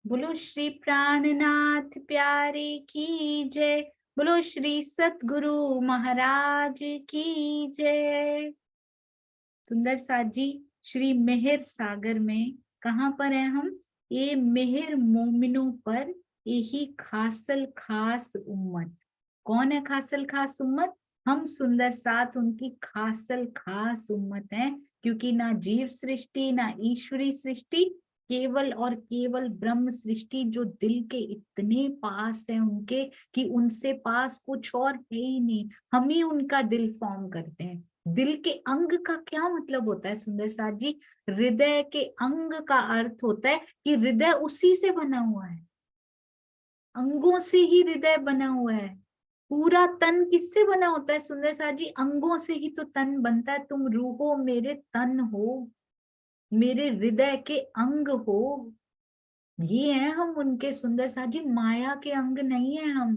बोलो श्री प्राणनाथ प्यारे की जय। बोलो श्री सतगुरु महाराज की जय। सुंदर साथ जी, श्री मेहर सागर में कहाँ पर है हम? ये मेहर मोमिनों पर यही खासल खास उम्मत। कौन है खासल खास उम्मत? हम सुंदर साथ उनकी खासल खास उम्मत है, क्योंकि ना जीव सृष्टि ना ईश्वरी सृष्टि, केवल और केवल ब्रह्म सृष्टि जो दिल के इतने पास है उनके, कि उनसे पास कुछ और है ही नहीं। हम ही उनका दिल फॉर्म करते हैं। दिल के अंग का क्या मतलब होता है सुंदर साथ जी? हृदय के अंग का अर्थ होता है कि हृदय उसी से बना हुआ है, अंगों से ही हृदय बना हुआ है। पूरा तन किससे बना होता है सुंदर साथ जी? अंगों से ही तो तन बनता है। तुम रूहो मेरे तन हो, मेरे हृदय के अंग हो। ये है हम उनके सुंदर साथ जी, माया के अंग नहीं है हम।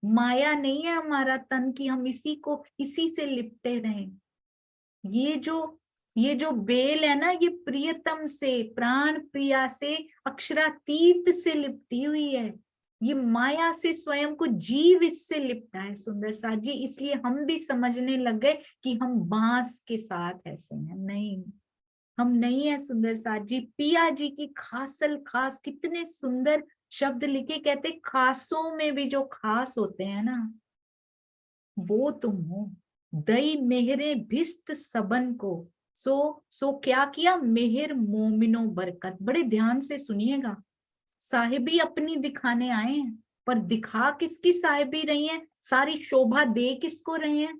माया नहीं है हमारा तन की हम इसी को इसी से लिपटे रहें। ये जो ये जो बेल है ना, ये प्रियतम से, प्राण प्रिया से, अक्षरातीत से लिपटी हुई है। ये माया से स्वयं को जीव इससे लिपटा है सुंदर साथ जी। इसलिए हम भी समझने लग गए कि हम बांस के साथ ऐसे हैं। नहीं, हम नहीं है सुंदर साथ जी। पिया जी की खासल खास, कितने सुंदर शब्द लिखे, कहते खासों में भी जो खास होते हैं ना, वो तुम हो। दई मेहरे भिस्त सबन को, सो क्या किया? मेहर मोमिनो बरकत। बड़े ध्यान से सुनिएगा। साहिबी अपनी दिखाने आए हैं, पर दिखा किसकी साहिबी रही है? सारी शोभा दे किसको रहे हैं?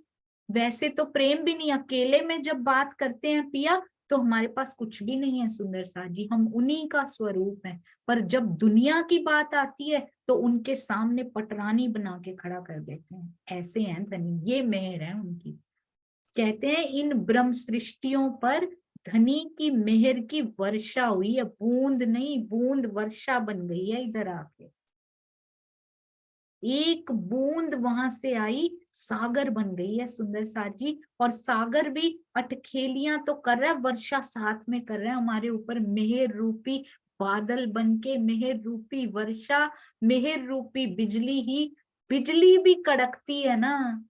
वैसे तो प्रेम भी नहीं, अकेले में जब बात करते हैं पिया, तो हमारे पास कुछ भी नहीं है सुंदर सा जी, हम उन्हीं का स्वरूप है। पर जब दुनिया की बात आती है तो उनके सामने पटरानी बना के खड़ा कर देते हैं। ऐसे हैं धनी, ये मेहर है उनकी। कहते हैं इन ब्रह्म सृष्टियों पर धनी की मेहर की वर्षा हुई है। बूंद नहीं, बूंद वर्षा बन गई है इधर आके। एक बूंद वहां से आई, सागर बन गई है सुंदर साथ जी। और सागर भी अटखेलियां तो कर रहा है, वर्षा साथ में कर रहा है हमारे ऊपर। मेहर रूपी बादल बन के, मेहर रूपी वर्षा, मेहर रूपी बिजली ही। बिजली भी कड़कती है ना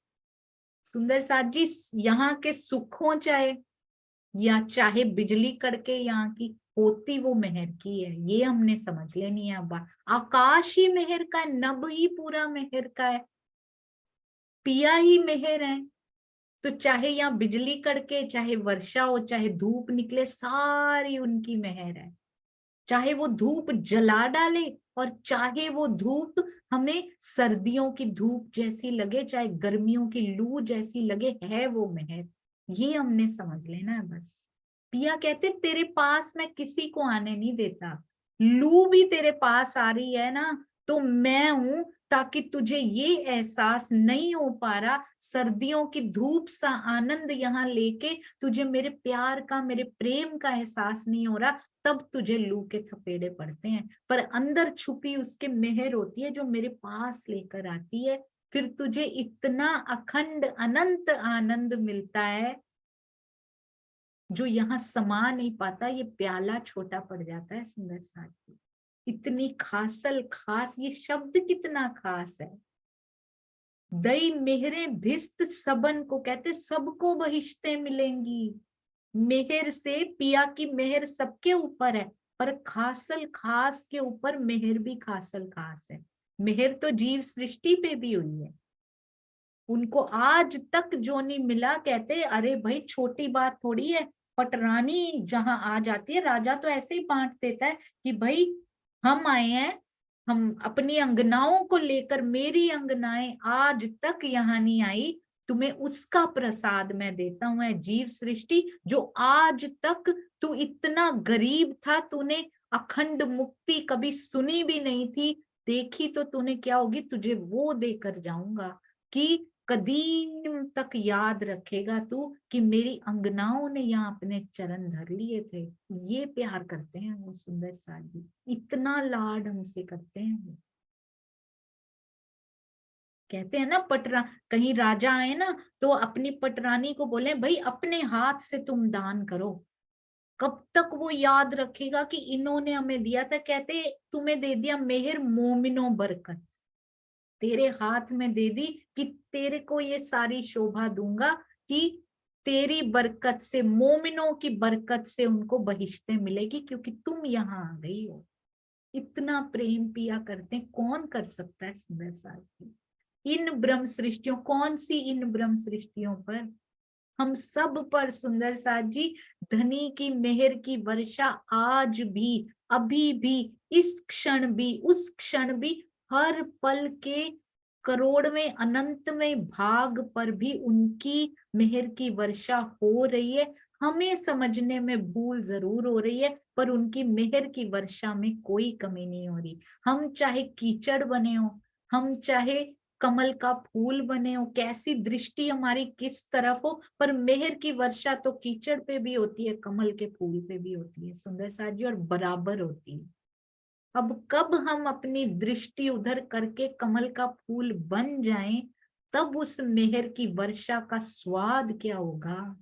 सुंदर साथ जी, यहाँ के सुख हो चाहे, या चाहे बिजली कड़के, यहाँ की होती वो मेहर की है। ये हमने समझ लेनी है अब बात। आकाश ही मेहर का है, नभ ही पूरा मेहर का है, पिया ही मेहर है। तो चाहे यहाँ बिजली कड़के, चाहे वर्षा हो, चाहे धूप निकले, सारी उनकी मेहर है। चाहे वो धूप जला डाले, और चाहे वो धूप हमें सर्दियों की धूप जैसी लगे, चाहे गर्मियों की लू जैसी लगे, है वो मेहर। ये हमने समझ लेना है बस। पिया कहते तेरे पास मैं किसी को आने नहीं देता। लू भी तेरे पास आ रही है ना, तो मैं हूं, ताकि तुझे ये एहसास नहीं हो पा रहा, सर्दियों की धूप सा आनंद यहाँ लेके तुझे मेरे प्यार का, मेरे प्रेम का एहसास नहीं हो रहा, तब तुझे लू के थपेड़े पड़ते हैं। पर अंदर छुपी उसके मेहर होती है, जो मेरे पास लेकर आती है। फिर तुझे इतना अखंड अनंत आनंद मिलता है, जो यहाँ समा नहीं पाता। ये प्याला छोटा पड़ जाता है सुंदर साथ की। इतनी खासल खास, ये शब्द कितना खास है। दई मेहरे भिस्त सबन को, कहते सबको बहिश्ते मिलेंगी। मेहर से, पिया की मेहर सबके ऊपर है, पर खासल खास के ऊपर मेहर भी खासल खास है। मेहर तो जीव सृष्टि पे भी हुई है। उनको आज तक जो नहीं मिला, कहते अरे भाई छोटी बात थोड़ी है। पटरानी जहां आ जाती है, राजा तो ऐसे ही बांट देता है कि भाई हम आए हैं, हम अपनी अंगनाओं को लेकर, मेरी अंगनाएं आज तक यहाँ नहीं आई, तुम्हें उसका प्रसाद मैं देता हूं। जीव सृष्टि जो आज तक तू इतना गरीब था, तूने अखंड मुक्ति कभी सुनी भी नहीं थी, देखी तो तूने क्या होगी, तुझे वो देकर जाऊंगा कि कदीम तक याद रखेगा तू कि मेरी अंगनाओं ने यहाँ अपने चरण धर लिए थे। ये प्यार करते हैं वो सुंदर साजी, इतना लाड हमसे करते हैं वो। कहते हैं ना पटरा, कहीं राजा आए ना, तो अपनी पटरानी को बोले भाई अपने हाथ से तुम दान करो। कब तक वो याद रखेगा कि इन्होंने हमें दिया था। कहते तुम्हें दे दिया मेहर मोमिनो बरकत, तेरे हाथ में दे दी कि तेरे को ये सारी शोभा दूंगा कि तेरी बरकत से, मोमिनों की बरकत से उनको बहिश्ते मिलेगी क्योंकि तुम यहाँ आ गई हो। इतना प्रेम पिया करते हैं, कौन कर सकता है सुंदर साथी। इन ब्रह्म सृष्टियों, कौन सी इन ब्रह्म सृष्टियों पर, हम सब पर सुंदर साथ जी धनी की मेहर की वर्षा आज भी, अभी भी, इस क्षण भी, उस क्षण भी, हर पल के करोड़वें अनंतवें भाग पर भी उनकी मेहर की वर्षा हो रही है। हमें समझने में भूल जरूर हो रही है, पर उनकी मेहर की वर्षा में कोई कमी नहीं हो रही। हम चाहे कीचड़ बने हो, हम चाहे कमल का फूल बने हो, कैसी दृष्टि हमारी किस तरफ हो, पर मेहर की वर्षा तो कीचड़ पे भी होती है, कमल के फूल पे भी होती है सुंदर साथ जी, और बराबर होती है। अब कब हम अपनी दृष्टि उधर करके कमल का फूल बन जाएं, तब उस मेहर की वर्षा का स्वाद क्या होगा।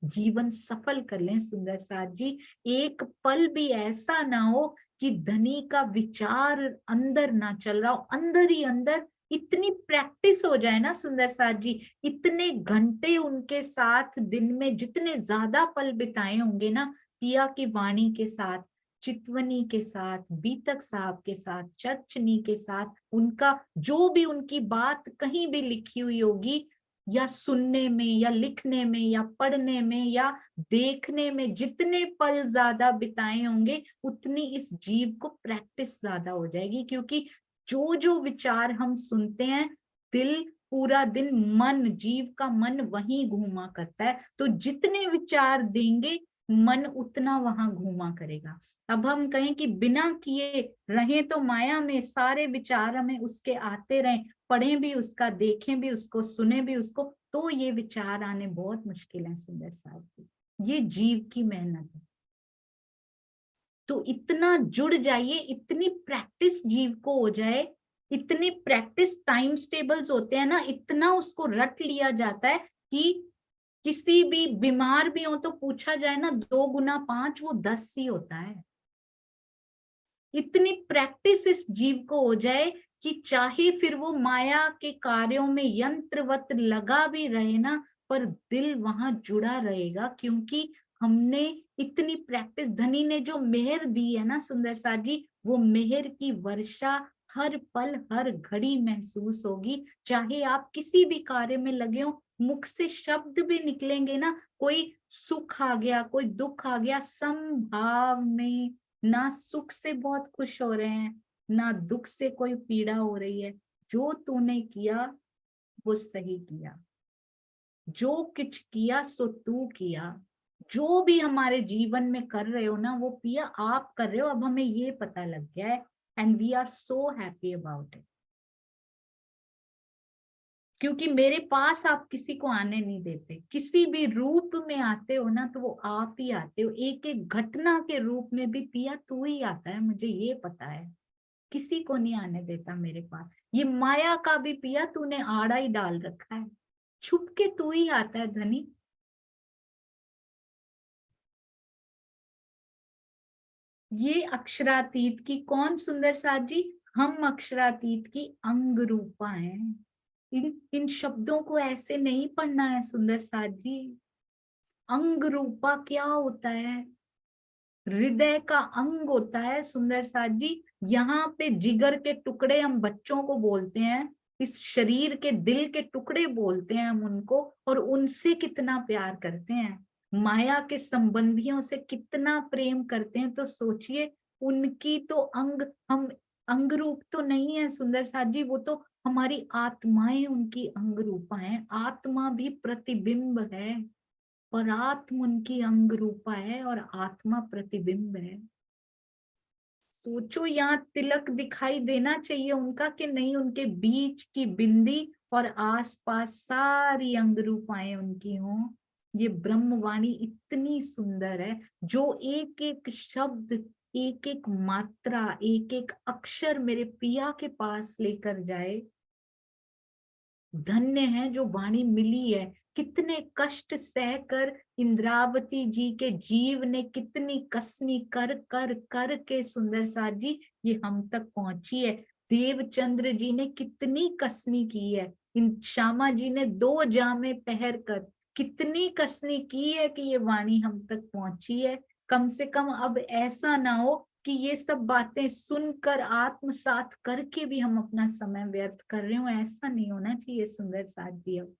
जीवन सफल कर लें सुंदर साथ जी, एक पल भी ऐसा ना हो कि धनी का विचार अंदर ना चल रहा हो, अंदर ही अंदर। इतनी प्रैक्टिस हो जाए ना सुंदर साथ जी, इतने घंटे उनके साथ दिन में जितने ज्यादा पल बिताए होंगे ना, पिया की वाणी के साथ, चितवनी के साथ, बीतक साहब के साथ, चर्चनी के साथ, उनका जो भी उनकी बात कहीं भी लिखी हुई होगी, या सुनने में या लिखने में या पढ़ने में या देखने में, जितने पल ज्यादा बिताए होंगे उतनी इस जीव को प्रैक्टिस ज्यादा हो जाएगी। क्योंकि जो जो विचार हम सुनते हैं, दिल पूरा दिन, मन, जीव का मन वहीं घूमा करता है, तो जितने विचार देंगे मन उतना वहां घूमा करेगा। अब हम कहें कि बिना किए रहें तो माया में सारे विचार हमें उसके आते रहें, पढ़ें भी उसका, देखें भी उसको, सुने भी उसको, तो ये विचार आने बहुत मुश्किल है सुंदर साहब जी। ये जीव की मेहनत है। तो इतना जुड़ जाइए, इतनी प्रैक्टिस जीव को हो जाए, इतनी प्रैक्टिस, टाइम टेबल्स होते हैं ना, इतना उसको रट लिया जाता है कि किसी भी बीमार भी हो तो पूछा जाए ना, 2 गुना 5 वो 10 ही होता है। इतनी प्रैक्टिस इस जीव को हो जाए कि चाहे फिर वो माया के कार्यों में यंत्रवत लगा भी रहे ना, पर दिल वहां जुड़ा रहेगा, क्योंकि हमने इतनी प्रैक्टिस, धनी ने जो मेहर दी है ना सुंदर साथ जी, वो मेहर की वर्षा हर पल हर घड़ी महसूस होगी। चाहे आप किसी भी कार्य में लगे हो, मुख से शब्द भी निकलेंगे ना, कोई सुख आ गया, कोई दुख आ गया, समभाव में, ना सुख से बहुत खुश हो रहे हैं, ना दुख से कोई पीड़ा हो रही है। जो तूने किया वो सही किया, जो कुछ किया सो तू किया। जो भी हमारे जीवन में कर रहे हो ना, वो पिया आप कर रहे हो, अब हमें ये पता लग गया है, and we are so happy about it. क्योंकि मेरे पास आप किसी को आने नहीं देते, किसी भी रूप में आते हो ना तो वो आप ही आते हो, एक एक घटना के रूप में भी पिया तू ही आता है, मुझे ये पता है। किसी को नहीं आने देता मेरे पास। ये माया का भी पिया तूने आड़ा ही डाल रखा है, छुप के तू ही आता है धनी। ये अक्षरातीत की कौन सुंदर साथ जी, हम अक्षरातीत की अंग रूपा हैं। इन इन शब्दों को ऐसे नहीं पढ़ना है सुंदर साथ जी। अंग रूपा क्या होता है? हृदय का अंग होता है सुंदर साथ जी। यहाँ पे जिगर के टुकड़े हम बच्चों को बोलते हैं, इस शरीर के दिल के टुकड़े बोलते हैं हम उनको, और उनसे कितना प्यार करते हैं, माया के संबंधियों से कितना प्रेम करते हैं। तो सोचिए, उनकी तो अंग, हम अंग रूप तो नहीं है सुंदर साथ जी, वो तो हमारी आत्माएं उनकी अंग रूपा है। आत्मा भी प्रतिबिंब है, और आत्म उनकी अंग रूपा है और आत्मा प्रतिबिंब है। सोचो, यहाँ तिलक दिखाई देना चाहिए उनका कि नहीं, उनके बीच की बिंदी और आसपास सारी अंग रूपाएं उनकी हों। ये ब्रह्मवाणी इतनी सुंदर है, जो एक एक शब्द, एक एक मात्रा, एक एक अक्षर मेरे पिया के पास लेकर जाए, धन्य है जो वाणी मिली है। कितने कष्ट सहकर इंद्रावती जी के जीव ने कितनी कसनी कर कर कर के सुंदर साथ जी ये हम तक पहुंची है। देवचंद्र जी ने कितनी कसनी की है, इन श्यामा जी ने 2 जामे पहर कर कितनी कसनी की है कि ये वाणी हम तक पहुंची है। कम से कम अब ऐसा ना हो कि ये सब बातें सुनकर आत्मसात करके भी हम अपना समय व्यर्थ कर रहे हो। ऐसा नहीं होना चाहिए सुंदर साथ जी। अब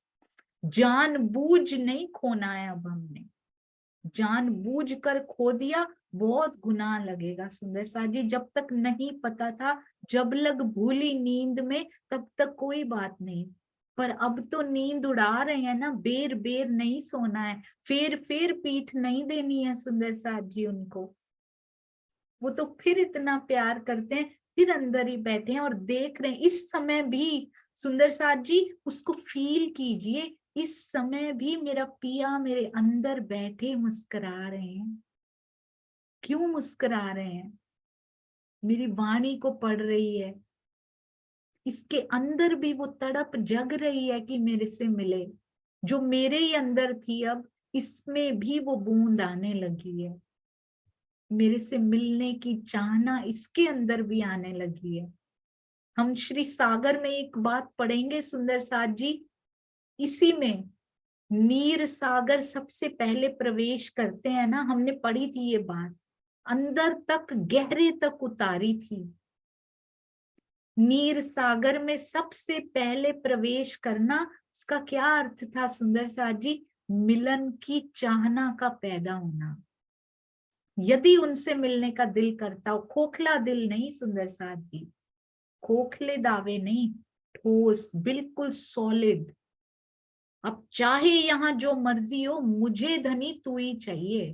जानबूझ नहीं खोना है, अब हमने जानबूझ कर खो दिया, बहुत गुनाह लगेगा सुंदर साथ जी। जब तक नहीं पता था, जब लग भूली नींद में, तब तक कोई बात नहीं, पर अब तो नींद उड़ा रहे हैं ना, बेर बेर नहीं सोना है, फेर फेर पीठ नहीं देनी है सुंदर साथ जी उनको। वो तो फिर इतना प्यार करते हैं, फिर अंदर ही बैठे हैं और देख रहे हैं। इस समय भी सुंदर साथ जी उसको फील कीजिए, इस समय भी मेरा पिया मेरे अंदर बैठे मुस्कुरा रहे हैं। क्यों मुस्कुरा रहे हैं? मेरी वाणी को पढ़ रही है, इसके अंदर भी वो तड़प जग रही है कि मेरे से मिले। जो मेरे ही अंदर थी, अब इसमें भी वो बूंद आने लगी है। मेरे से मिलने की चाहना इसके अंदर भी आने लगी है। हम श्री सागर में एक बात पढ़ेंगे सुंदर साथ जी, इसी में नीर सागर सबसे पहले प्रवेश करते हैं ना, हमने पढ़ी थी ये बात, अंदर तक गहरे तक उतारी थी। नीर सागर में सबसे पहले प्रवेश करना, उसका क्या अर्थ था सुंदर साथ जी? मिलन की चाहना का पैदा होना। यदि उनसे मिलने का दिल करता हो, खोखला दिल नहीं सुंदर साथ जी, खोखले दावे नहीं, ठोस बिल्कुल सॉलिड। अब चाहे यहाँ जो मर्जी हो, मुझे धनी तू ही चाहिए,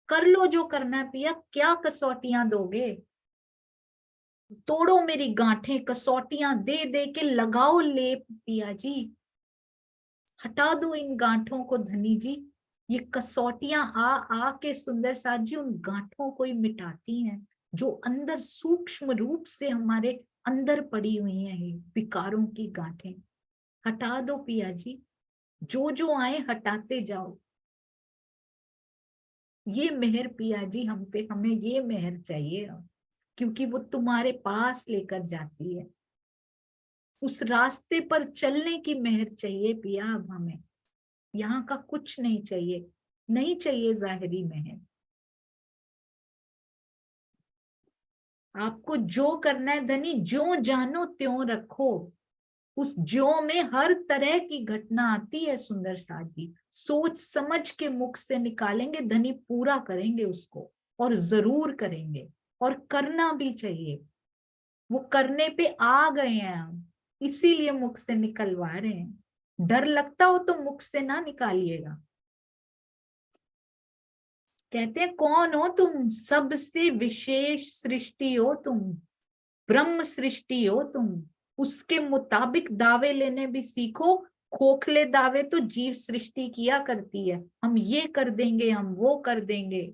कर लो जो करना है पिया, क्या कसौटियां दोगे? तोड़ो मेरी गांठें, कसौटियां दे दे के लगाओ लेप पिया जी, हटा दो इन गांठों को धनी जी। ये कसौटियां आ आ के सुंदर साथ जी उन गांठों को ही मिटाती हैं, जो अंदर सूक्ष्म रूप से हमारे अंदर पड़ी हुई हैं, ये विकारों की गांठें। हटा दो पिया जी, जो जो आए हटाते जाओ। ये मेहर पिया जी हम पे, हमें ये मेहर चाहिए अब, क्योंकि वो तुम्हारे पास लेकर जाती है। उस रास्ते पर चलने की मेहर चाहिए पिया अब हमें, यहाँ का कुछ नहीं चाहिए, नहीं चाहिए जाहिरी मेहर। आपको जो करना है धनी, जो जानो त्यों रखो। उस ज्यों में हर तरह की घटना आती है सुंदर साथ जी, सोच समझ के मुख से निकालेंगे धनी, पूरा करेंगे उसको, और जरूर करेंगे, और करना भी चाहिए। वो करने पे आ गए हैं हम, इसीलिए मुख से निकलवा रहे हैं। डर लगता हो तो मुख से ना निकालिएगा। कहते हैं कौन हो तुम, सबसे विशेष सृष्टि हो तुम, ब्रह्म सृष्टि हो तुम। उसके मुताबिक दावे लेने भी सीखो। खोखले दावे तो जीव सृष्टि किया करती है, हम ये कर देंगे, हम वो कर देंगे,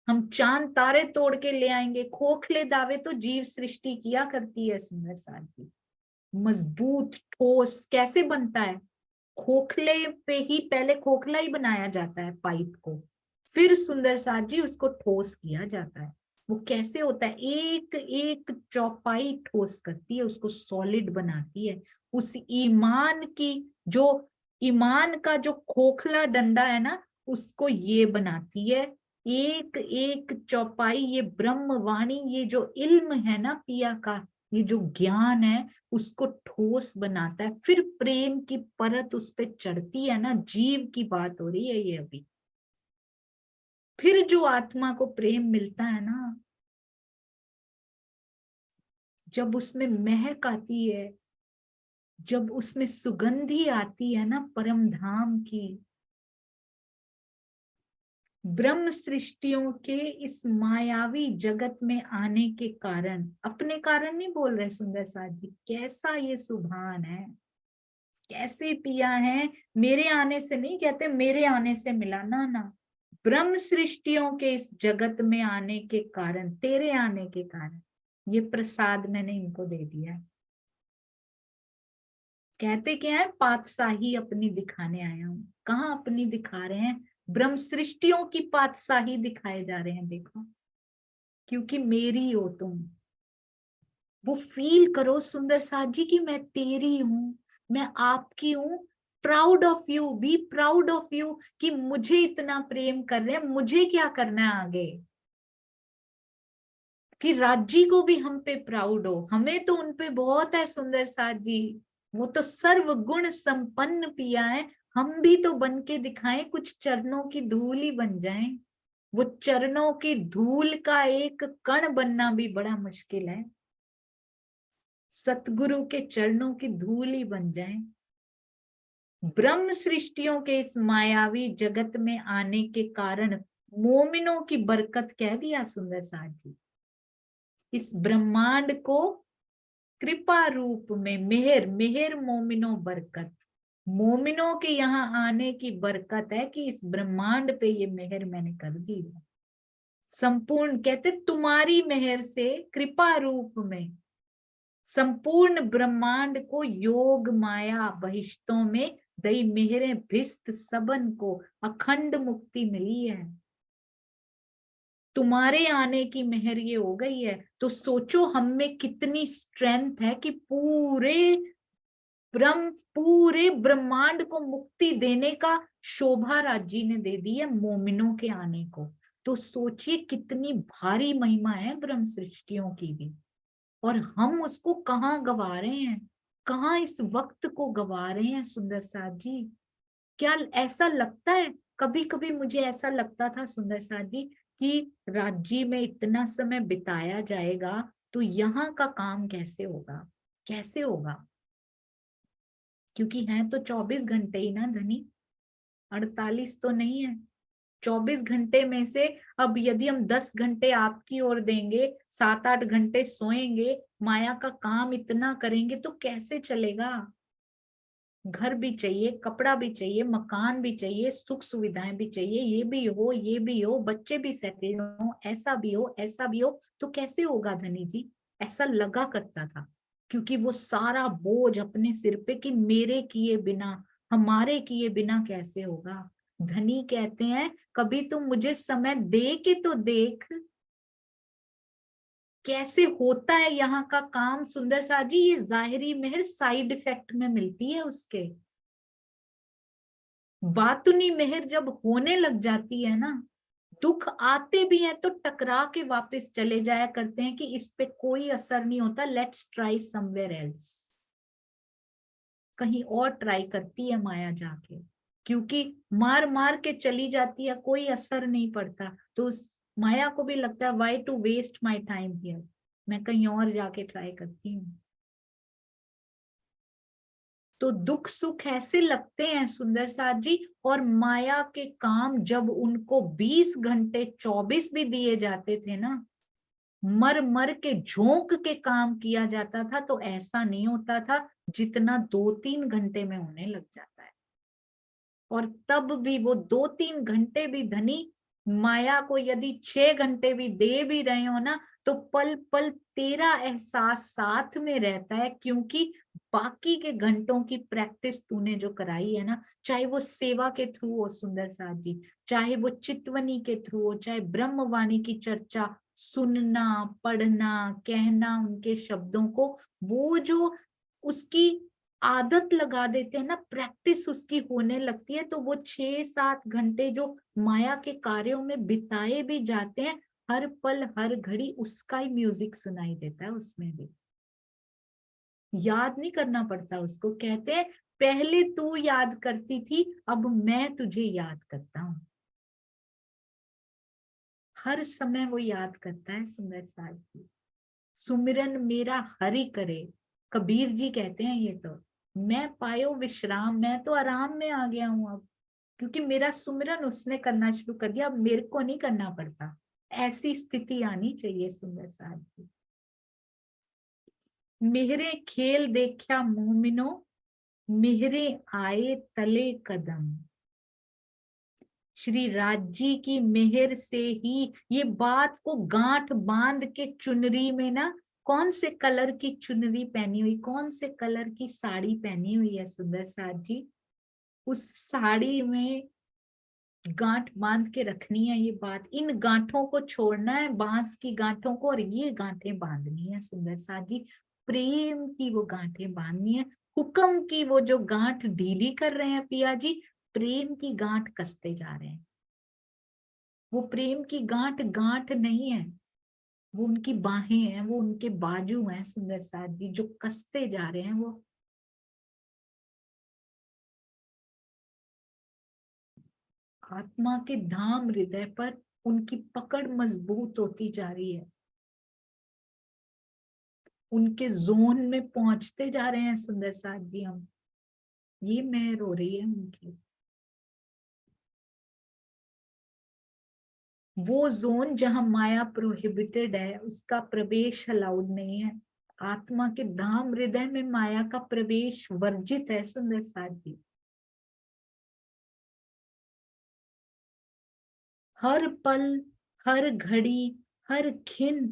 हम चांद तारे तोड़ के ले आएंगे। खोखले दावे तो जीव सृष्टि किया करती है सुंदर साथ जी। मजबूत ठोस कैसे बनता है? खोखले पे ही पहले खोखला ही बनाया जाता है पाइप को, फिर सुंदर साथ जी उसको ठोस किया जाता है। वो कैसे होता है? एक एक चौपाई ठोस करती है, उसको सॉलिड बनाती है। उस ईमान की जो ईमान का जो खोखला डंडा है ना, उसको ये बनाती है। एक एक चौपाई, ये ब्रह्मवाणी, ये जो इल्म है ना पिया का, ये जो ज्ञान है, उसको ठोस बनाता है। फिर प्रेम की परत उस पे चढ़ती है ना, जीव की बात हो रही है ये अभी। फिर जो आत्मा को प्रेम मिलता है ना, जब उसमें महक आती है, जब उसमें सुगंधी आती है ना परम धाम की, ब्रह्म सृष्टियों के इस मायावी जगत में आने के कारण, अपने कारण नहीं बोल रहे सुंदर साथ जी, कैसा ये सुभान है, कैसे पिया है। मेरे आने से नहीं कहते, मेरे आने से मिला ना, ना, ब्रह्म सृष्टियों के इस जगत में आने के कारण, तेरे आने के कारण, ये प्रसाद मैंने इनको दे दिया है। कहते क्या है, पातशाही अपनी दिखाने आया हूं। कहाँ अपनी दिखा रहे हैं? ब्रह्म सृष्टियों की पातशाही दिखाए जा रहे हैं, देखो, क्योंकि मेरी हो तुम। वो फील करो सुंदर साथ जी कि मैं तेरी हूं, मैं आपकी हूं। Proud of you, be proud of you कि मुझे इतना प्रेम कर रहे हैं। मुझे क्या करना है आगे? कि राज्य को भी हम पे प्राउड हो। हमें तो उन पे बहुत है सुंदर साथ जी। वो तो सर्व गुण संपन्न पिया है। हम भी तो बन के दिखाएं, कुछ चरणों की धूल ही बन जाएं। वो चरणों की धूल का एक कण बनना भी बड़ा मुश्किल है। सतगुरु के चरणों की धूल ही बन जाए। ब्रह्म सृष्टियों के इस मायावी जगत में आने के कारण मोमिनों की बरकत कह दिया सुंदर साथ जी। इस ब्रह्मांड को कृपा रूप में मेहर, मेहर मोमिनो बरकत, मोमिनों के यहाँ आने की बरकत है कि इस ब्रह्मांड पे ये मेहर मैंने कर दी है। संपूर्ण कहते तुम्हारी मेहर से कृपा रूप में संपूर्ण ब्रह्मांड को योग माया बहिष्तों में दई मेहरे भिस्त सबन को अखंड मुक्ति मिली है। तुम्हारे आने की मेहर ये हो गई है, तो सोचो हम में कितनी स्ट्रेंथ है कि पूरे ब्रह्मांड को मुक्ति देने का शोभा राज्य ने दे दी है मोमिनों के आने को। तो सोचिए कितनी भारी महिमा है ब्रह्म सृष्टियों की भी, और हम उसको कहाँ गवा रहे हैं, कहाँ इस वक्त को गवा रहे हैं सुंदर साथ जी। क्या ऐसा लगता है? कभी कभी मुझे ऐसा लगता था सुंदर साथ जी कि राज्य में इतना समय बिताया जाएगा तो यहाँ का काम कैसे होगा, कैसे होगा? क्योंकि हैं तो 24 घंटे ही ना धनी, 48 तो नहीं है। 24 घंटे में से अब यदि हम 10 घंटे आपकी ओर देंगे, 7-8 घंटे सोएंगे, माया का काम इतना करेंगे तो कैसे चलेगा? घर भी चाहिए, कपड़ा भी चाहिए, मकान भी चाहिए, सुख सुविधाएं भी चाहिए, ये भी हो, ये भी हो, बच्चे भी सेटल हो, ऐसा भी हो, ऐसा भी हो, तो कैसे होगा धनी जी? ऐसा लगा करता था, क्योंकि वो सारा बोझ अपने सिर पे कि मेरे किए बिना, हमारे किए बिना कैसे होगा। धनी कहते हैं कभी तुम मुझे समय दे के तो देख कैसे होता है यहाँ का काम। सुंदर सा जी, ये जाहिरी मेहर साइड इफेक्ट में मिलती है उसके। बातुनी मेहर जब होने लग जाती है ना, दुख आते भी हैं तो टकरा के वापस चले जाया करते हैं कि इस पे कोई असर नहीं होता, लेट्स ट्राई समवेयर एल्स। कहीं और ट्राई करती है माया जाके, क्योंकि मार मार के चली जाती है, कोई असर नहीं पड़ता, तो उस माया को भी लगता है why to waste my time here, मैं कहीं और जाके ट्राई करती हूँ। तो दुख सुख ऐसे लगते हैं सुंदर साथ जी, और माया के काम जब उनको 20 घंटे 24 भी दिए जाते थे ना, मर मर के झोंक के काम किया जाता था, तो ऐसा नहीं होता था जितना 2-3 घंटे में होने लग जाता है। और तब भी वो 2-3 घंटे भी धनी, माया को यदि 6 घंटे भी दे भी रहे हो ना, तो पल पल तेरा एहसास साथ में रहता है, क्योंकि बाकी के घंटों की प्रैक्टिस तूने जो कराई है ना, चाहे वो सेवा के थ्रू हो सुंदर साथ जी, चाहे वो चितवनी के थ्रू हो, चाहे ब्रह्मवाणी की चर्चा सुनना, पढ़ना, कहना उनके शब्दों को, वो जो उसकी आदत लगा देते हैं ना, प्रैक्टिस उसकी होने लगती है, तो वो 6-7 घंटे जो माया के कार्यों में बिताए भी जाते हैं, हर पल हर घड़ी उसका ही म्यूजिक सुनाई देता है उसमें भी। याद नहीं करना पड़ता उसको, कहते हैं पहले तू याद करती थी, अब मैं तुझे याद करता हूँ। हर समय वो याद करता है सुंदर साथ जी। सुमिरन मेरा हरि करे, कबीर जी कहते हैं ये तो। मैं पायो विश्राम, मैं तो आराम में आ गया हूं अब, क्योंकि मेरा सुमिरन उसने करना शुरू कर दिया, अब मेरे को नहीं करना पड़ता। ऐसी स्थिति आनी चाहिए सुंदर साथ जी। मेहरे खेल देखा मोमिनो, मेहरे आए तले कदम। श्री राज्य की मेहर से ही ये बात को गांठ बांध के चुनरी में ना कौन से कलर की चुनरी पहनी हुई, कौन से कलर की साड़ी पहनी हुई है सुंदर साथ जी। उस साड़ी में गांठ बांध के रखनी है, ये बात, इन गांठों को छोड़ना है, बांस की गांठों को, और ये गांठें बांधनी है सुंदर साथ जी। प्रेम की वो गांठें बांधनी है। हुक्म की वो जो गांठ ढीली कर रहे हैं पिया जी, प्रेम की गांठ कसते जा रहे हैं। वो प्रेम की गांठ गांठ नहीं है, वो उनकी बाहें हैं, वो उनके बाजू हैं सुंदर साथ जी, जो कसते जा रहे हैं। वो आत्मा के धाम हृदय पर उनकी पकड़ मजबूत होती जा रही है, उनके जोन में पहुंचते जा रहे हैं सुंदर साथ जी हम। ये मेहर हो रही है उनकी। वो जोन जहां माया प्रोहिबिटेड है, उसका प्रवेश अलाउड नहीं है। आत्मा के धाम हृदय में माया का प्रवेश वर्जित है सुंदर साथ जी। हर पल, हर घड़ी, हर क्षण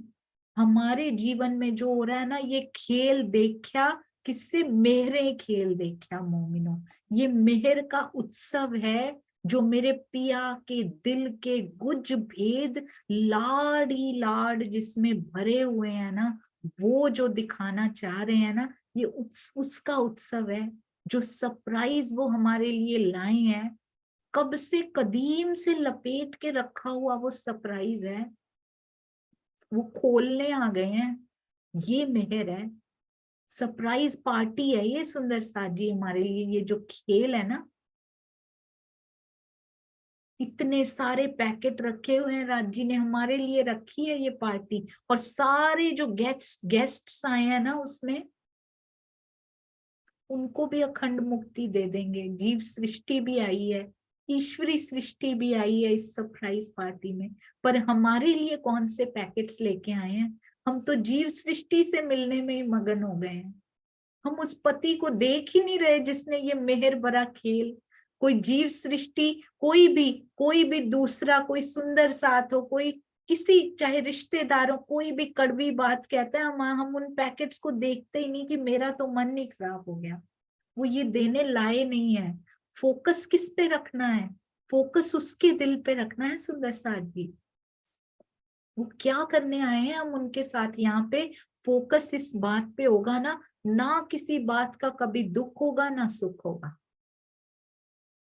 हमारे जीवन में जो हो रहा है ना, ये खेल देखा, किससे? मेहरे खेल देखा मोमिनो। ये मेहर का उत्सव है, जो मेरे पिया के दिल के गुज भेद लाड ही लाड जिसमें भरे हुए हैं ना, वो जो दिखाना चाह रहे हैं ना, ये उसका उत्सव है। जो सरप्राइज वो हमारे लिए लाए हैं, कब से कदीम से लपेट के रखा हुआ वो सरप्राइज है, वो खोलने आ गए हैं। ये मेहर है, सरप्राइज पार्टी है ये सुंदर साथ जी हमारे लिए। ये जो खेल है ना, इतने सारे पैकेट रखे हुए हैं, राज जी ने हमारे लिए रखी है ये पार्टी। और सारे जो गेस्ट्स आए हैं ना, उसमें उनको भी अखंड मुक्ति दे देंगे। जीव सृष्टि भी आई है, ईश्वरी सृष्टि भी आई है इस सरप्राइज पार्टी में। पर हमारे लिए कौन से पैकेट्स लेके आए हैं? हम तो जीव सृष्टि से मिलने में ही मगन हो गए हैं। हम उस पति को देख ही नहीं रहे जिसने ये मेहर भरा खेल, कोई जीव सृष्टि, कोई भी दूसरा, कोई सुंदर साथ हो, कोई किसी, चाहे रिश्तेदारों, कोई भी कड़वी बात कहता है, हम उन पैकेट्स को देखते ही नहीं कि मेरा तो मन ही खराब हो गया। वो ये देने लाए नहीं है। फोकस किस पे रखना है? फोकस उसके दिल पे रखना है सुंदर साथ जी। वो क्या करने आए हैं हम उनके साथ यहाँ पे? फोकस इस बात पे होगा ना, ना किसी बात का कभी दुख होगा ना सुख होगा।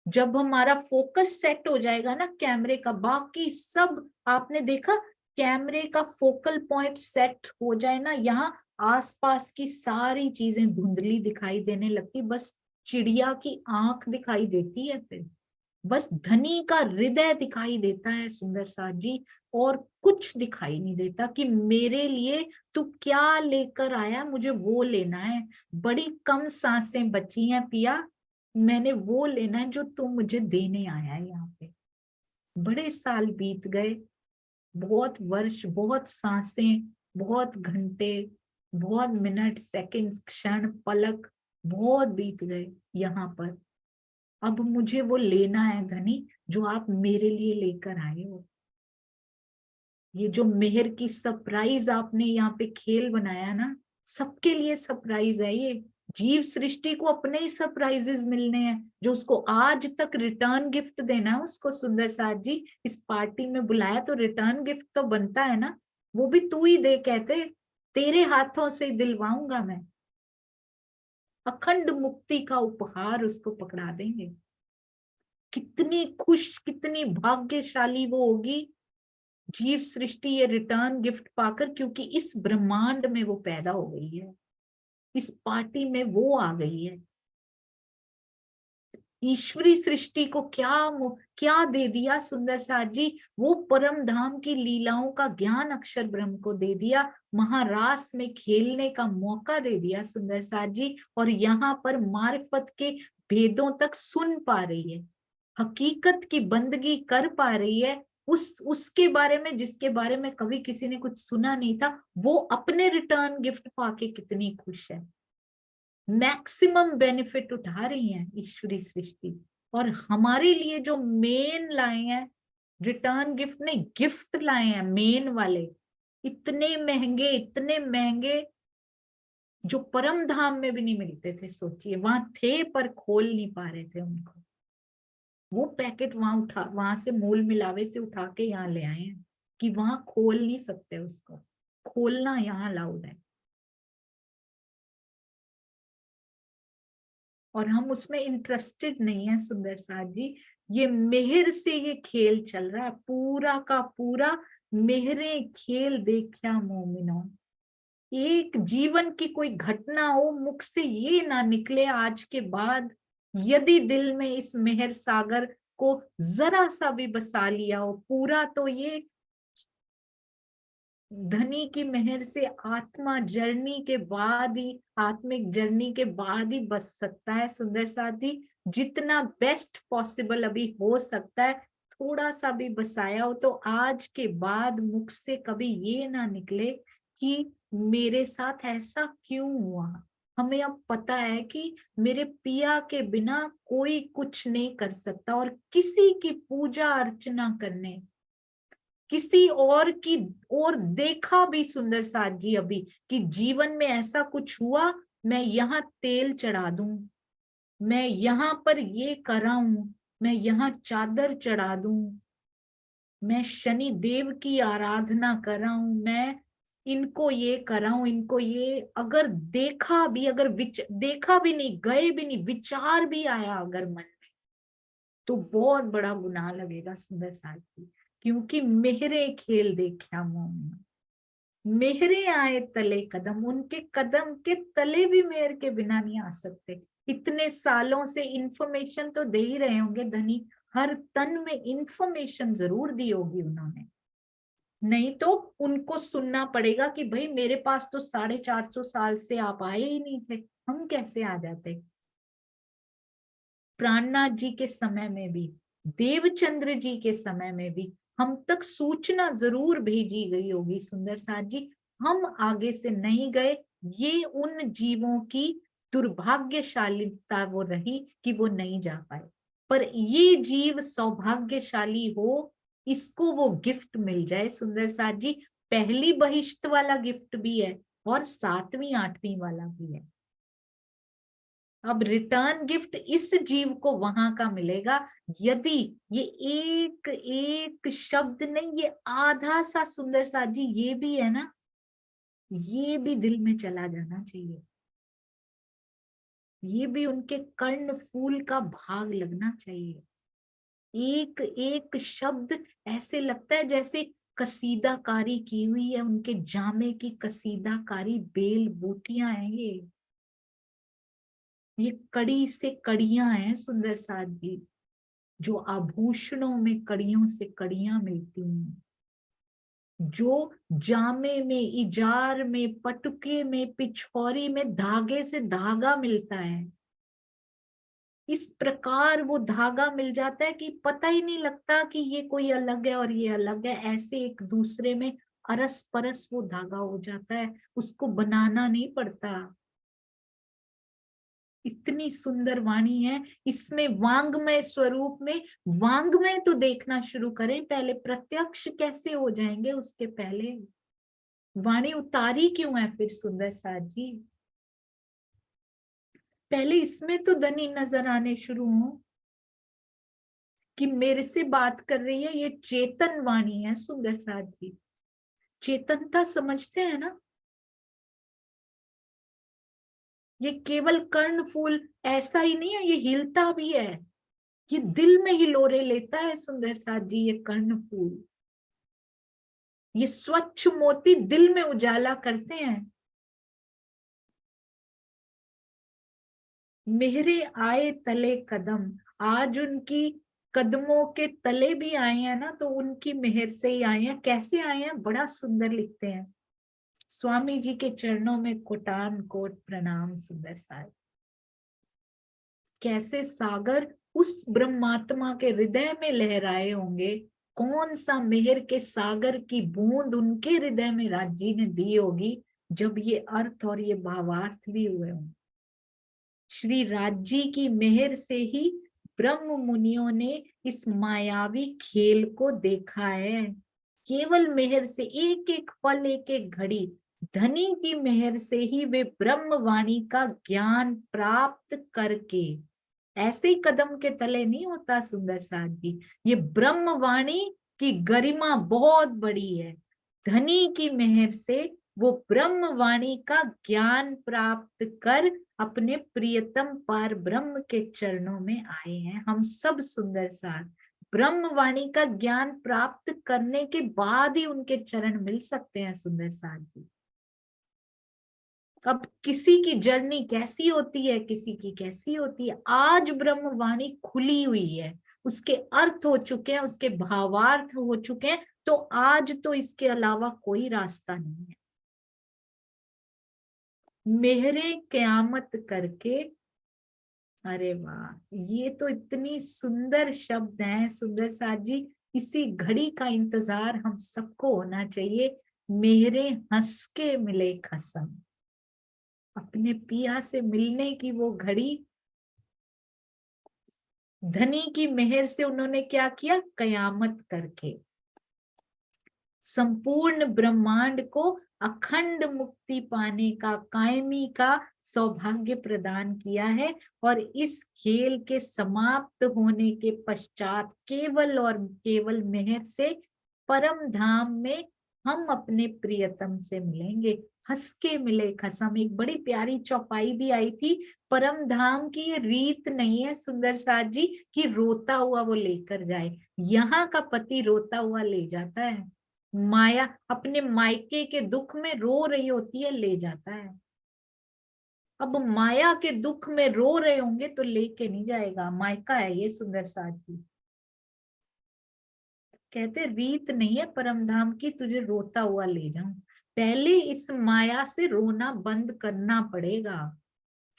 जब हमारा फोकस सेट हो जाएगा ना कैमरे का, बाकी सब आपने देखा, कैमरे का फोकल पॉइंट सेट हो जाए ना, यहाँ आसपास की सारी चीजें धुंधली दिखाई देने लगती, बस चिड़िया की आंख दिखाई देती है फिर, बस धनी का हृदय दिखाई देता है सुंदर साथ जी। और कुछ दिखाई नहीं देता कि मेरे लिए तू क्या लेकर आया, मुझे वो लेना है। बड़ी कम सांसें बची हैं पिया, मैंने वो लेना है जो तू मुझे देने आया है यहाँ पे। बड़े साल बीत गए, बहुत वर्ष, बहुत सांसें, बहुत घंटे, बहुत मिनट, सेकंड, क्षण, पलक, बहुत बीत गए यहाँ पर। अब मुझे वो लेना है धनी, जो आप मेरे लिए लेकर आए हो। ये जो मेहर की सरप्राइज आपने यहाँ पे खेल बनाया ना, सबके लिए सरप्राइज है ये। जीव सृष्टि को अपने ही सरप्राइजेस मिलने हैं, जो उसको आज तक रिटर्न गिफ्ट देना है उसको सुंदर साथ जी। इस पार्टी में बुलाया तो रिटर्न गिफ्ट तो बनता है ना, वो भी तू ही दे, कहते तेरे हाथों से दिलवाऊंगा मैं। अखंड मुक्ति का उपहार उसको पकड़ा देंगे। कितनी खुश, कितनी भाग्यशाली वो होगी जीव सृष्टि ये रिटर्न गिफ्ट पाकर, क्योंकि इस ब्रह्मांड में वो पैदा हो गई है, इस पार्टी में वो आ गई है। ईश्वरी सृष्टि को क्या दे दिया सुंदर साथ जी? वो परम धाम की लीलाओं का ज्ञान अक्षर ब्रह्म को दे दिया, महारास में खेलने का मौका दे दिया सुंदर साथ जी। और यहाँ पर मार्फत के भेदों तक सुन पा रही है, हकीकत की बंदगी कर पा रही है। उसके बारे में जिसके बारे में कभी किसी ने कुछ सुना नहीं था, वो अपने रिटर्न गिफ्ट पाके कितनी खुश है। मैक्सिमम बेनिफिट उठा रही है ईश्वरी सृष्टि। और हमारे लिए जो मेन लाए हैं, रिटर्न गिफ्ट नहीं, गिफ्ट लाए हैं मेन वाले, इतने महंगे जो परम धाम में भी नहीं मिलते थे। सोचिए, वहां थे पर खोल नहीं पा रहे थे उनको। वो पैकेट वहां से मोल मिलावे से उठा के यहाँ ले आए हैं कि वहां खोल नहीं सकते उसको, खोलना यहाँ अलाउड है। और हम उसमें इंटरेस्टेड नहीं है सुंदर साथ जी। ये मेहर से ये खेल चल रहा है, पूरा का पूरा मेहरे खेल देखा मोमिनो। एक जीवन की कोई घटना हो, मुख से ये ना निकले आज के बाद, यदि दिल में इस मेहर सागर को जरा सा भी बसा लिया हो, पूरा तो ये धनी की मेहर से आत्मा जर्नी के बाद ही, आत्मिक जर्नी के बाद ही बस सकता है सुंदर साथी। जितना बेस्ट पॉसिबल अभी हो सकता है, थोड़ा सा भी बसाया हो तो आज के बाद मुख से कभी ये ना निकले कि मेरे साथ ऐसा क्यों हुआ। हमें अब पता है कि मेरे पिया के बिना कोई कुछ नहीं कर सकता, और किसी की पूजा अर्चना करने, किसी और की और देखा भी सुंदर साथ जी अभी कि जीवन में ऐसा कुछ हुआ, मैं यहाँ तेल चढ़ा दूं, मैं यहाँ पर ये कराऊं, मैं यहाँ चादर चढ़ा दूं, मैं शनि देव की आराधना कराऊं, मैं इनको ये कराऊं, इनको ये, अगर देखा भी, अगर देखा भी नहीं, गए भी नहीं, विचार भी आया अगर मन, तो बहुत बड़ा गुनाह लगेगा सुंदर साथ जी। क्योंकि मेहरे खेल देखा मोह, मेहरे आए तले कदम, उनके कदम के तले भी मेहर के बिना नहीं आ सकते। इतने सालों से इंफॉर्मेशन तो दे ही रहे होंगे धनी, हर तन में इंफॉर्मेशन जरूर दी होगी उन्होंने, नहीं तो उनको सुनना पड़ेगा कि भाई मेरे पास तो 450 साल से आप आए ही नहीं थे, हम कैसे आ जाते। प्राणनाथ जी के समय में भी, देवचंद्र जी के समय में भी हम तक सूचना जरूर भेजी गई होगी सुंदर साथ जी, हम आगे से नहीं गए। ये उन जीवों की दुर्भाग्यशालीता वो रही कि वो नहीं जा पाए, पर ये जीव सौभाग्यशाली हो, इसको वो गिफ्ट मिल जाए सुंदर साथ जी। पहली बहिश्त वाला गिफ्ट भी है और 7वीं 8वीं वाला भी है। अब रिटर्न गिफ्ट इस जीव को वहां का मिलेगा, यदि ये एक एक शब्द नहीं, ये आधा सा सुंदर सा जी ये भी है ना, ये भी दिल में चला जाना चाहिए, ये भी उनके कर्ण फूल का भाग लगना चाहिए। एक एक शब्द ऐसे लगता है जैसे कसीदाकारी की हुई है, उनके जामे की कसीदाकारी, बेल बूटियां हैं ये कड़ी से कड़ियां हैं सुंदर साथ जी, जो आभूषणों में कड़ियों से कड़ियां मिलती हैं, जो जामे में, इजार में, पटुके में, पिछौरी में धागे से धागा मिलता है, इस प्रकार वो धागा मिल जाता है कि पता ही नहीं लगता कि ये कोई अलग है और ये अलग है, ऐसे एक दूसरे में अरस परस वो धागा हो जाता है, उसको बनाना नहीं पड़ता। इतनी सुंदर वाणी है इसमें, वांग्मय स्वरूप में। वांग्मय तो देखना शुरू करें पहले, प्रत्यक्ष कैसे हो जाएंगे उसके पहले। वाणी उतारी क्यों है फिर सुंदर साथ जी, पहले इसमें तो धनी नजर आने शुरू हो कि मेरे से बात कर रही है, ये चेतन वाणी है सुंदर साथ जी। चेतनता समझते हैं ना, ये केवल कर्णफूल ऐसा ही नहीं है, ये हिलता भी है, ये दिल में हिलोरे लेता है सुंदर साथ जी। ये कर्णफूल, ये स्वच्छ मोती दिल में उजाला करते हैं। मेरे आए तले कदम, आज उनकी कदमों के तले भी आए हैं ना, तो उनकी मेहर से ही आए हैं। कैसे आए हैं, बड़ा सुंदर लिखते हैं, स्वामी जी के चरणों में कोटान कोट प्रणाम सुंदर साहब। कैसे सागर उस ब्रह्मात्मा के हृदय में लहराए होंगे, कौन सा मेहर के सागर की बूंद उनके हृदय में राज जी ने दी होगी, जब ये अर्थ और ये भावार्थ भी हुए होंगे। श्री राज्य की मेहर से ही ब्रह्म मुनियों ने इस मायावी खेल को देखा है केवल मेहर से, एक एक पल, एक एक घड़ी धनी की मेहर से ही वे ब्रह्मवाणी का ज्ञान प्राप्त करके, ऐसे ही कदम के तले नहीं होता सुंदर साथ जी। ये ब्रह्मवाणी की गरिमा बहुत बड़ी है। धनी की मेहर से वो ब्रह्मवाणी का ज्ञान प्राप्त कर अपने प्रियतम पार ब्रह्म के चरणों में आए हैं। हम सब सुंदर साथ ब्रह्मवाणी का ज्ञान प्राप्त करने के बाद ही उनके चरण मिल सकते हैं सुंदर साथ जी। अब किसी की जर्नी कैसी होती है, किसी की कैसी होती है, आज ब्रह्मवाणी खुली हुई है, उसके अर्थ हो चुके हैं, उसके भावार्थ हो चुके हैं, तो आज तो इसके अलावा कोई रास्ता नहीं है। मेहरे कयामत करके, अरे वाह, ये तो इतनी सुंदर शब्द हैं सुंदर साथ जी। इसी घड़ी का इंतजार हम सबको होना चाहिए। मेरे हंस के मिले खसम, अपने पिया से मिलने की वो घड़ी। धनी की मेहर से उन्होंने क्या किया, कयामत करके संपूर्ण ब्रह्मांड को अखंड मुक्ति पाने का, कायमी का सौभाग्य प्रदान किया है। और इस खेल के समाप्त होने के पश्चात केवल और केवल मेहर से परम धाम में हम अपने प्रियतम से मिलेंगे। हंस के मिले खसम, एक बड़ी प्यारी चौपाई भी आई थी। परम धाम की ये रीत नहीं है सुंदर साथ जी कि रोता हुआ वो लेकर जाए। यहाँ का पति रोता हुआ ले जाता है, माया अपने मायके के दुख में रो रही होती है, ले जाता है। अब माया के दुख में रो रहे होंगे तो लेके नहीं जाएगा, मायका है ये सुंदर साथ जी। कहते रीत नहीं है परम धाम की तुझे रोता हुआ ले जाऊं, पहले इस माया से रोना बंद करना पड़ेगा,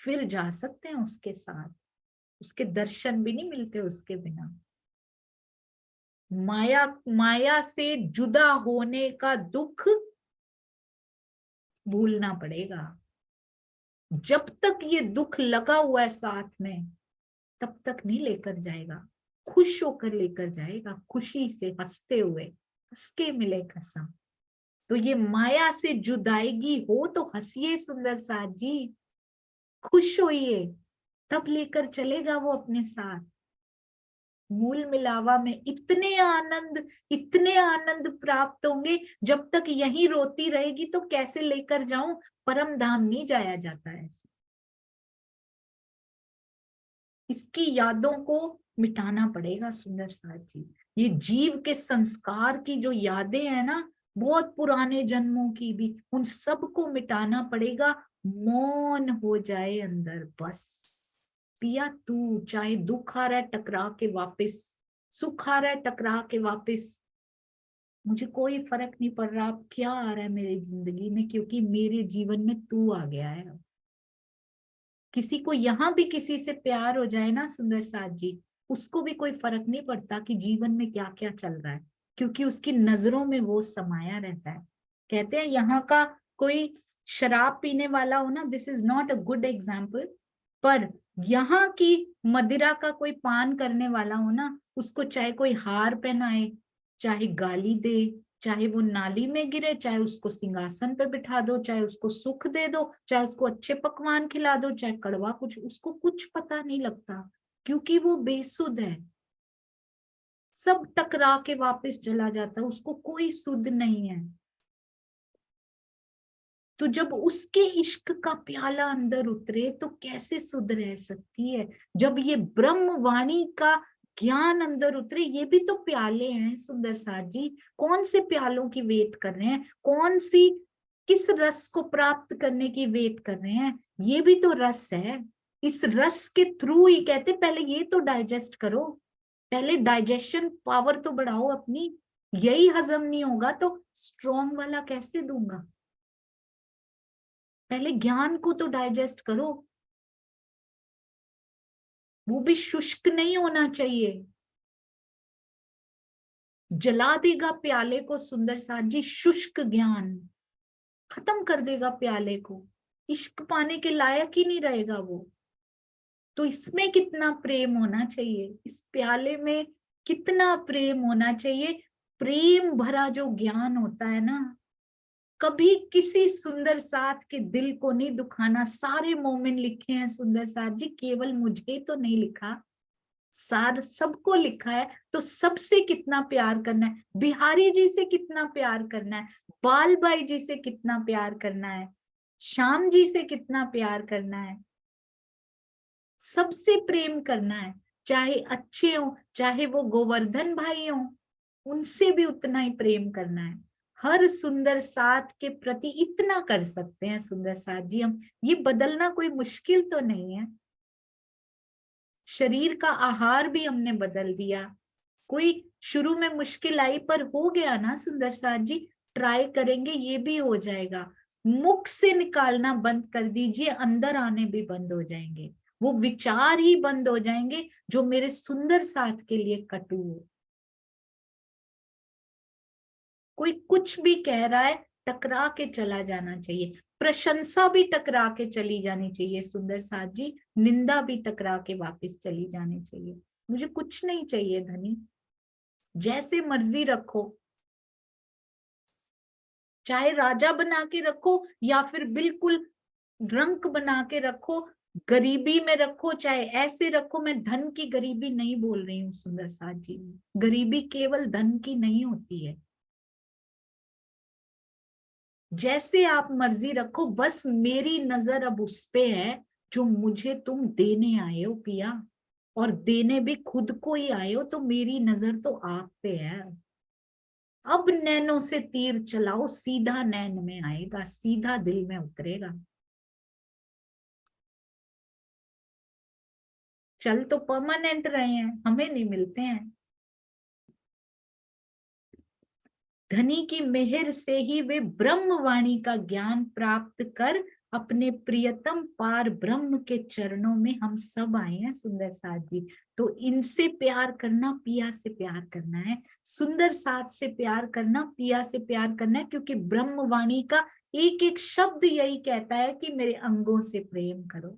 फिर जा सकते हैं उसके साथ। उसके दर्शन भी नहीं मिलते उसके बिना। माया माया से जुदा होने का दुख भूलना पड़ेगा। जब तक ये दुख लगा हुआ है साथ में, तब तक नहीं लेकर जाएगा। खुश होकर लेकर जाएगा, खुशी से हंसते हुए, हंस के मिले कसम। तो ये माया से जुदाईगी हो तो हंसिए सुंदर साथ जी, खुश होइए, तब लेकर चलेगा वो अपने साथ। मूल मिलावा में इतने आनंद प्राप्त होंगे। जब तक यही रोती रहेगी तो कैसे लेकर जाऊं, परम धाम नहीं जाया जाता है। इसकी यादों को मिटाना पड़ेगा सुंदर साथ जी। ये जीव के संस्कार की जो यादें हैं ना, बहुत पुराने जन्मों की भी, उन सबको मिटाना पड़ेगा। मौन हो जाए अंदर बस। पिया तू, चाहे दुख आ रहा है टकरा के वापस, सुख आ रहा है टकरा के वापस, मुझे कोई फर्क नहीं पड़ रहा अब क्या आ रहा है मेरी जिंदगी में, क्योंकि मेरे जीवन में तू आ गया है। किसी को यहाँ भी किसी से प्यार हो जाए ना सुंदर साथ जी, उसको भी कोई फर्क नहीं पड़ता कि जीवन में क्या क्या चल रहा है, क्योंकि उसकी नजरों में वो समाया रहता है। कहते हैं यहाँ का कोई शराब पीने वाला हो ना, this is not a good example, पर यहाँ की मदिरा का कोई पान करने वाला हो ना, उसको चाहे कोई हार पहनाए, चाहे गाली दे, चाहे वो नाली में गिरे, चाहे उसको सिंहासन पे बिठा दो, चाहे उसको सुख दे दो, चाहे उसको अच्छे पकवान खिला दो, चाहे कड़वा, कुछ उसको कुछ पता नहीं लगता, क्योंकि वो बेसुध है। सब टकरा के वापस चला जाता है, उसको कोई सुध नहीं है। तो जब उसके इश्क का प्याला अंदर उतरे तो कैसे सुध रह सकती है। जब ये ब्रह्मवाणी का ज्ञान अंदर उतरे, ये भी तो प्याले हैं सुंदर साथ जी। कौन से प्यालों की वेट कर रहे हैं, कौन सी किस रस को प्राप्त करने की वेट कर रहे हैं, ये भी तो रस है। इस रस के थ्रू ही कहते पहले ये तो डाइजेस्ट करो, पहले डाइजेशन पावर तो बढ़ाओ अपनी। यही हजम नहीं होगा तो स्ट्रॉन्ग वाला कैसे दूंगा। पहले ज्ञान को तो डाइजेस्ट करो, वो भी शुष्क नहीं होना चाहिए। जला देगा प्याले को सुंदर साथ जी, शुष्क ज्ञान खत्म कर देगा प्याले को, इश्क पाने के लायक ही नहीं रहेगा वो। तो इसमें कितना प्रेम होना चाहिए, इस प्याले में कितना प्रेम होना चाहिए, प्रेम भरा जो ज्ञान होता है ना, कभी किसी सुंदर साथ के दिल को नहीं दुखाना। सारे मोमिन लिखे हैं सुंदर साथ जी, केवल मुझे तो नहीं लिखा, सार सबको लिखा है। तो सबसे कितना प्यार करना है, बिहारी जी से कितना प्यार करना है, बाल भाई जी से कितना प्यार करना है, श्याम जी से कितना प्यार करना है, सबसे प्रेम करना है। चाहे अच्छे हो, चाहे वो गोवर्धन भाई हो, उनसे भी उतना ही प्रेम करना है। हर सुंदर साथ के प्रति इतना कर सकते हैं सुंदर साथ जी हम। ये बदलना कोई मुश्किल तो नहीं है। शरीर का आहार भी हमने बदल दिया। कोई शुरू में मुश्किल आई पर हो गया ना सुंदर साथ जी, ट्राई करेंगे ये भी हो जाएगा। मुख से निकालना बंद कर दीजिए, अंदर आने भी बंद हो जाएंगे। वो विचार ही बंद हो जाएंगे जो मेरे सुंदर साथ के लिए कटु हो। कोई कुछ भी कह रहा है, टकरा के चला जाना चाहिए। प्रशंसा भी टकरा के चली जानी चाहिए सुंदर साथ जी, निंदा भी टकरा के वापस चली जानी चाहिए। मुझे कुछ नहीं चाहिए धनी, जैसे मर्जी रखो, चाहे राजा बना के रखो या फिर बिल्कुल रंक बना के रखो, गरीबी में रखो चाहे ऐसे रखो। मैं धन की गरीबी नहीं बोल रही हूँ सुंदर साथ जी, गरीबी केवल धन की नहीं होती है। जैसे आप मर्जी रखो, बस मेरी नजर अब उस पे है जो मुझे तुम देने आए हो पिया, और देने भी खुद को ही आए हो, तो मेरी नजर तो आप पे है। अब नैनों से तीर चलाओ, सीधा नैन में आएगा, सीधा दिल में उतरेगा। चल तो परमानेंट रहे हैं, हमें नहीं मिलते हैं। धनी की मेहर से ही वे ब्रह्मवाणी का ज्ञान प्राप्त कर अपने प्रियतम पार ब्रह्म के चरणों में हम सब आए हैं सुंदर साथ जी। तो इनसे प्यार करना, पिया से प्यार करना है, सुंदर साथ से प्यार करना, पिया से प्यार करना है, क्योंकि ब्रह्मवाणी का एक एक शब्द यही कहता है कि मेरे अंगों से प्रेम करो।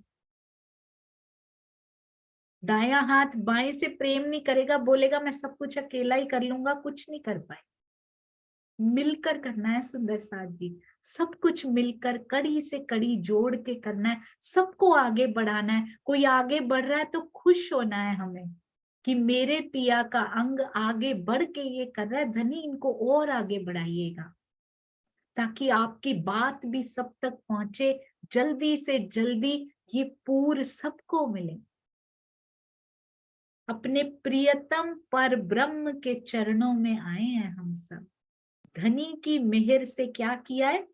दायां हाथ बाएं से प्रेम नहीं करेगा, बोलेगा मैं सब कुछ अकेला ही कर लूंगा, कुछ नहीं कर पाए। मिलकर करना है सुंदर साथ जी, सब कुछ मिलकर कड़ी से कड़ी जोड़ के करना है, सबको आगे बढ़ाना है। कोई आगे बढ़ रहा है तो खुश होना है हमें कि मेरे पिया का अंग आगे बढ़ के ये कर रहा है, धनी इनको और आगे बढ़ाइएगा, ताकि आपकी बात भी सब तक पहुंचे, जल्दी से जल्दी ये पूर सबको मिले। अपने प्रियतम पर ब्रह्म के चरणों में आए हैं हम सब। धनी की मेहर से क्या किया है,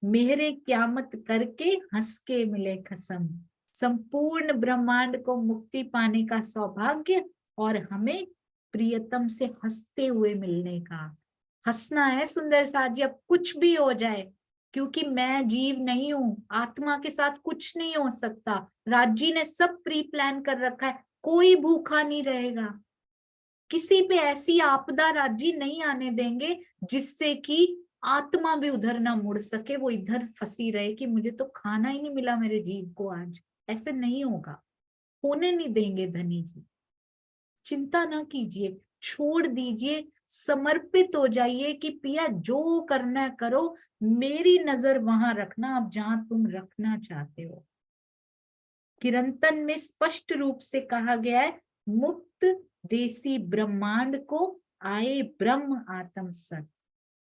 मेहरे क्यामत करके हंस के मिले खसम। संपूर्ण ब्रह्मांड को मुक्ति पाने का सौभाग्य, और हमें प्रियतम से हंसते हुए मिलने का। हंसना है सुंदर साथ जी, अब कुछ भी हो जाए, क्योंकि मैं जीव नहीं हूं, आत्मा के साथ कुछ नहीं हो सकता। राज जी ने सब प्री प्लान कर रखा है, कोई भूखा नहीं रहेगा। किसी पे ऐसी आपदा राजी नहीं आने देंगे जिससे कि आत्मा भी उधर ना मुड़ सके, वो इधर फंसी रहे कि मुझे तो खाना ही नहीं मिला मेरे जीव को आज। ऐसे नहीं होगा, होने नहीं देंगे धनी जी। चिंता ना कीजिए, छोड़ दीजिए, समर्पित हो जाइए कि पिया जो करना है करो, मेरी नजर वहां रखना आप जहां तुम रखना चाहते हो। किरंतन में स्पष्ट रूप से कहा गया है, मुक्त देसी ब्रह्मांड को आए ब्रह्म आत्म सत।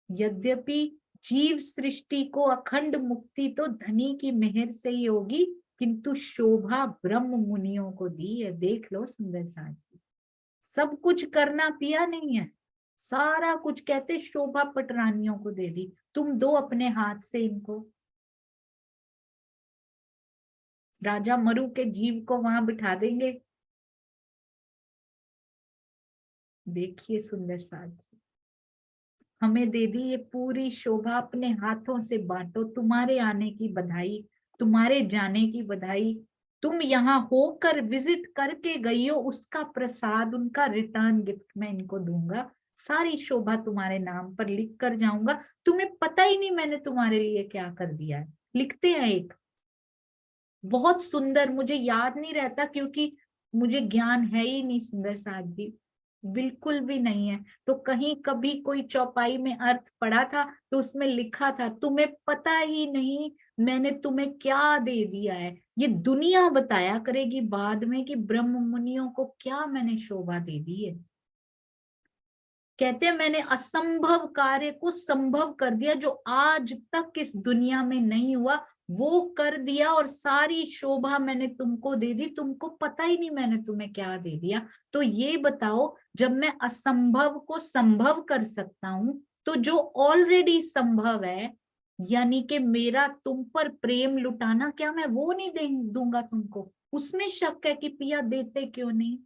यद्यपि जीव सृष्टि को अखंड मुक्ति तो धनी की मेहर से ही होगी, किंतु शोभा ब्रह्म मुनियों को दी है। देख लो सुंदर साथ जी, सब कुछ करना पिया नहीं है, सारा कुछ कहते शोभा पटरानियों को दे दी, तुम दो अपने हाथ से इनको। राजा मरु के जीव को वहां बिठा देंगे। देखिए सुंदर साथ जी, हमें दे दी ये पूरी शोभा, अपने हाथों से बांटो। तुम्हारे आने की बधाई, तुम्हारे जाने की बधाई। तुम यहाँ होकर विजिट करके गई हो, उसका प्रसाद, उनका रिटर्न गिफ्ट मैं इनको दूंगा। सारी शोभा तुम्हारे नाम पर लिख कर जाऊंगा, तुम्हें पता ही नहीं मैंने तुम्हारे लिए क्या कर दिया है। लिखते हैं एक बहुत सुंदर, मुझे याद नहीं रहता क्योंकि मुझे ज्ञान है ही नहीं सुंदर साथ जी। बिल्कुल भी नहीं है। तो कहीं कभी कोई चौपाई में अर्थ पढ़ा था तो उसमें लिखा था, तुम्हें पता ही नहीं मैंने तुम्हें क्या दे दिया है। ये दुनिया बताया करेगी बाद में कि ब्रह्म मुनियों को क्या मैंने शोभा दे दी है। कहते हैं मैंने असंभव कार्य को संभव कर दिया, जो आज तक इस दुनिया में नहीं हुआ वो कर दिया, और सारी शोभा मैंने तुमको दे दी, तुमको पता ही नहीं मैंने तुम्हें क्या दे दिया। तो ये बताओ, जब मैं असंभव को संभव कर सकता हूं, तो जो ऑलरेडी संभव है, यानी कि मेरा तुम पर प्रेम लुटाना, क्या मैं वो नहीं दे दूंगा तुमको? उसमें शक है कि पिया देते क्यों नहीं?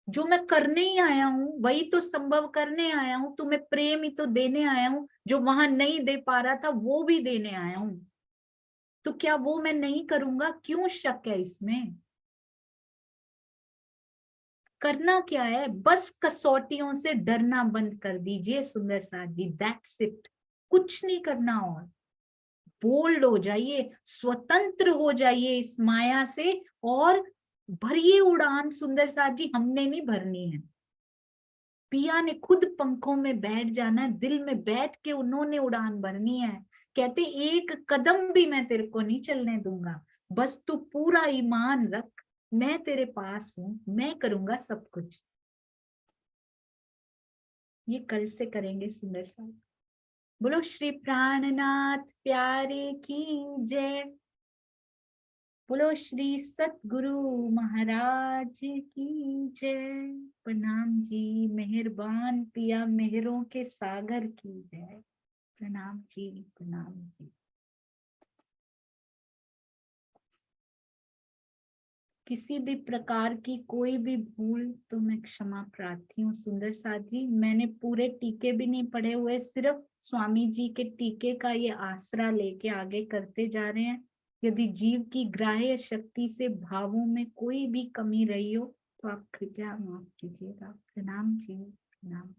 जो मैं करने ही आया हूं वही तो संभव करने आया हूं, तुम्हें प्रेम ही तो देने आया हूं, जो वहां नहीं दे पा रहा था वो भी देने आया हूं। तो क्या वो मैं नहीं करूंगा? क्यों शक है इसमें? करना क्या है? बस कसौटियों से डरना बंद कर दीजिए सुंदर साथ जी, दैट्स इट। कुछ नहीं करना, और बोल्ड हो जाइए, स्वतंत्र हो जाइए इस माया से, और भरिए उड़ान सुंदर साथ जी, हमने नहीं भरनी है। पिया ने खुद पंखों में बैठ जाना है, दिल में बैठ के उन्होंने उड़ान भरनी है। कहते एक कदम भी मैं तेरे को नहीं चलने दूंगा, बस तू पूरा ईमान रख, मैं तेरे पास हूं, मैं करूंगा सब कुछ। ये कल से करेंगे सुंदर साहब। बोलो श्री प्राणनाथ प्यारे की जय। बोलो श्री सतगुरु महाराज की जय। प्रणाम जी, मेहरबान पिया मेहरों के सागर की जय। प्रणाम जी, प्रणाम जी। किसी भी प्रकार की कोई भी भूल तो मैं क्षमा प्रार्थी हूँ सुंदर साथ जी। मैंने पूरे टीके भी नहीं पढ़े हुए, सिर्फ स्वामी जी के टीके का ये आसरा लेके आगे करते जा रहे हैं। यदि जीव की ग्राह्य शक्ति से भावों में कोई भी कमी रही हो तो आप कृपया माफ कीजिएगा। प्रणाम जी, प्रणाम।